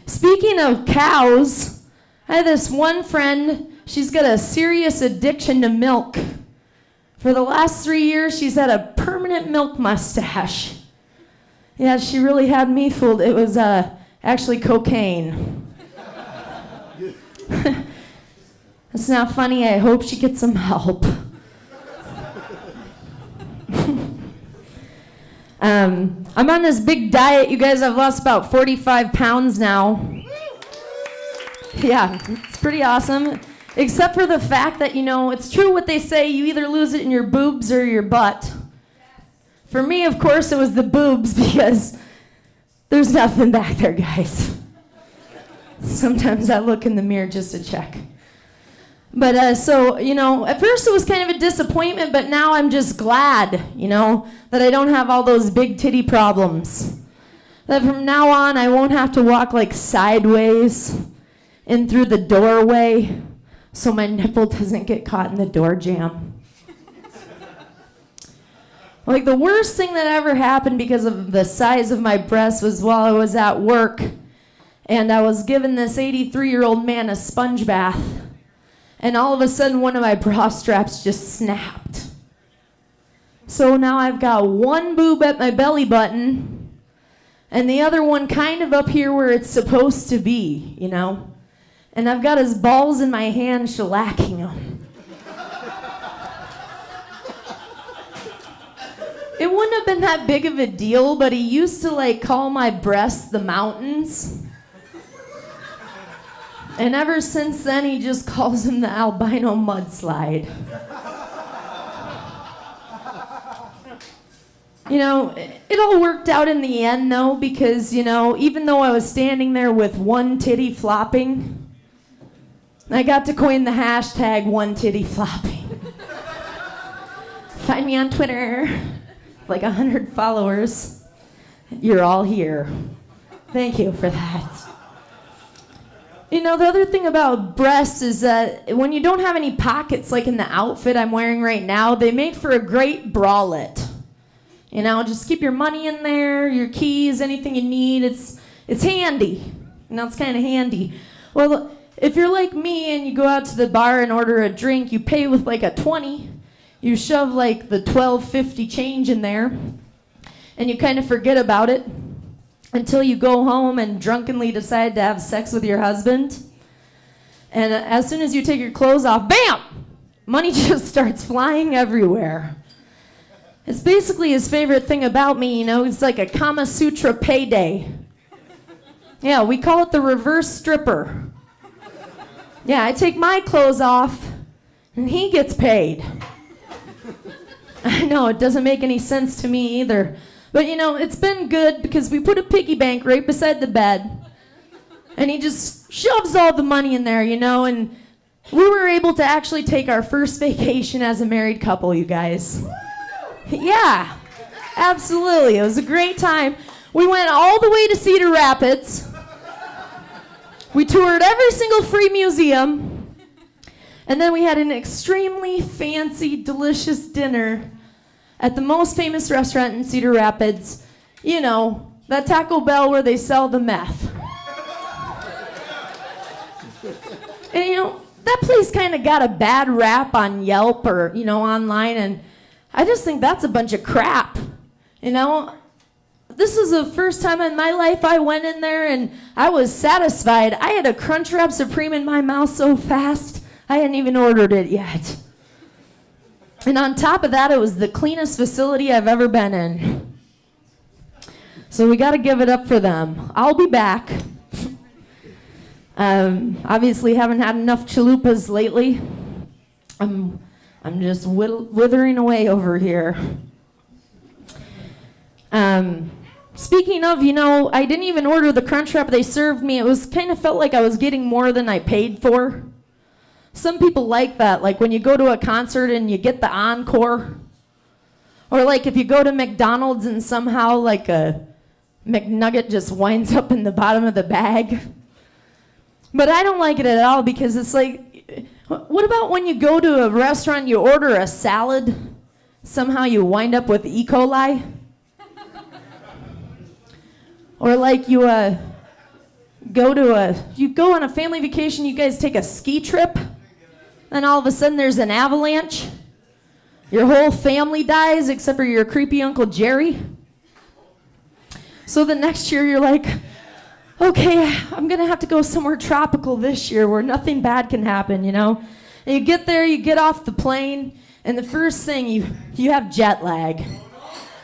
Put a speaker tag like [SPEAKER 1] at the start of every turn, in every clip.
[SPEAKER 1] Speaking of cows, I had this one friend, she's got a serious addiction to milk. For the last 3 years, she's had a permanent milk mustache. Yeah, she really had me fooled. It was actually cocaine. It's not funny. I hope she gets some help. I'm on this big diet, you guys. I've lost about 45 pounds now. Yeah, it's pretty awesome. Except for the fact that, it's true what they say, you either lose it in your boobs or your butt. For me, of course, it was the boobs because there's nothing back there, guys. Sometimes I look in the mirror just to check. But at first it was kind of a disappointment, but now I'm just glad, that I don't have all those big titty problems. That from now on I won't have to walk like sideways in through the doorway so my nipple doesn't get caught in the door jamb. Like the worst thing that ever happened because of the size of my breasts was while I was at work and I was giving this 83-year-old man a sponge bath. And all of a sudden, one of my bra straps just snapped. So now I've got one boob at my belly button, and the other one kind of up here where it's supposed to be, And I've got his balls in my hand shellacking him. It wouldn't have been that big of a deal, but he used to call my breasts the mountains. And ever since then, he just calls him the albino mudslide. It all worked out in the end, though, because, even though I was standing there with one titty flopping, I got to coin the hashtag one titty flopping. Find me on Twitter. 100 followers. You're all here. Thank you for that. The other thing about breasts is that when you don't have any pockets like in the outfit I'm wearing right now, they make for a great bralette. Just keep your money in there, your keys, anything you need. It's handy. It's kind of handy. Well, if you're like me and you go out to the bar and order a drink, you pay with a 20. You shove the $12.50 change in there, and you kind of forget about it. Until you go home and drunkenly decide to have sex with your husband. And as soon as you take your clothes off, bam! Money just starts flying everywhere. It's basically his favorite thing about me, it's like a Kama Sutra payday. Yeah, we call it the reverse stripper. Yeah, I take my clothes off, and he gets paid. I know, it doesn't make any sense to me either. But, it's been good because we put a piggy bank right beside the bed. And he just shoves all the money in there, and we were able to actually take our first vacation as a married couple, you guys. Yeah, absolutely. It was a great time. We went all the way to Cedar Rapids. We toured every single free museum. And then we had an extremely fancy, delicious dinner at the most famous restaurant in Cedar Rapids, that Taco Bell where they sell the meth. And that place kind of got a bad rap on Yelp or, online, and I just think that's a bunch of crap. This is the first time in my life I went in there and I was satisfied. I had a Crunchwrap Supreme in my mouth so fast, I hadn't even ordered it yet. And on top of that, it was the cleanest facility I've ever been in. So we got to give it up for them. I'll be back. Obviously haven't had enough chalupas lately. I'm just withering away over here. Speaking of, I didn't even order the Crunchwrap they served me. It was kind of felt like I was getting more than I paid for. Some people like that, like when you go to a concert and you get the encore. Or if you go to McDonald's and somehow a McNugget just winds up in the bottom of the bag. But I don't like it at all because it's what about when you go to a restaurant, you order a salad, somehow you wind up with E. coli? Or you go on a family vacation, you guys take a ski trip, and all of a sudden there's an avalanche. Your whole family dies except for your creepy Uncle Jerry. So the next year you're like, okay, I'm gonna have to go somewhere tropical this year where nothing bad can happen, you know? And you get there, you get off the plane, and the first thing, you have jet lag,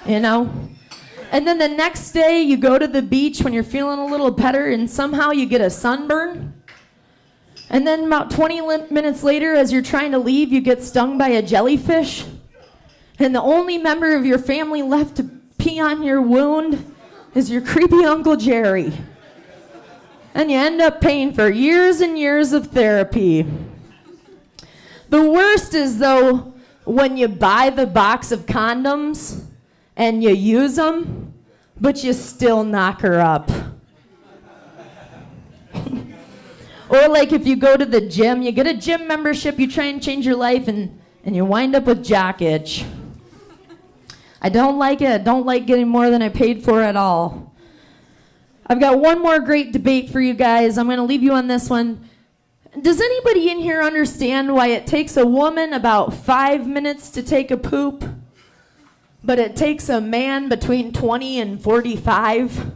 [SPEAKER 1] you know? And then the next day, you go to the beach when you're feeling a little better, and somehow you get a sunburn. And then about 20 minutes later, as you're trying to leave, you get stung by a jellyfish. And the only member of your family left to pee on your wound is your creepy Uncle Jerry. And you end up paying for years and years of therapy. The worst is, though, when you buy the box of condoms and you use them, but you still knock her up. Or like if you go to the gym, you get a gym membership, you try and change your life, and you wind up with jock itch. I don't like it. I don't like getting more than I paid for at all. I've got one more great debate for you guys. I'm going to leave you on this one. Does anybody in here understand why it takes a woman about 5 minutes to take a poop, but it takes a man between 20 and 45?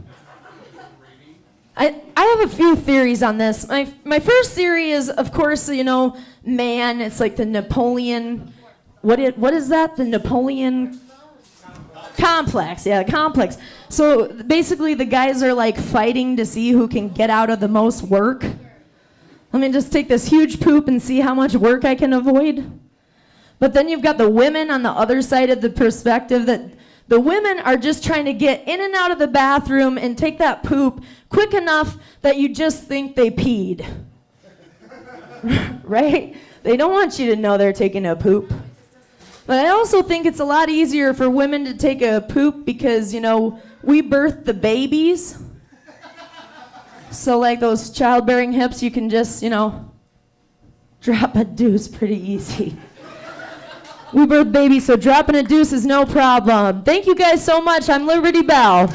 [SPEAKER 1] I have a few theories on this. My first theory is, of course, you know, man, it's like the Napoleon, what is that? The Napoleon complex. Yeah, the complex. So basically the guys are like fighting to see who can get out of the most work. Let me just take this huge poop and see how much work I can avoid. But then you've got the women on the other side of the perspective that the women are just trying to get in and out of the bathroom and take that poop quick enough that you just think they peed. Right? They don't want you to know they're taking a poop. But I also think it's a lot easier for women to take a poop because, you know, we birth the babies. So like those childbearing hips, you can just, you know, drop a deuce pretty easy. We birth babies, so dropping a deuce is no problem. Thank you guys so much. I'm Liberty Belle.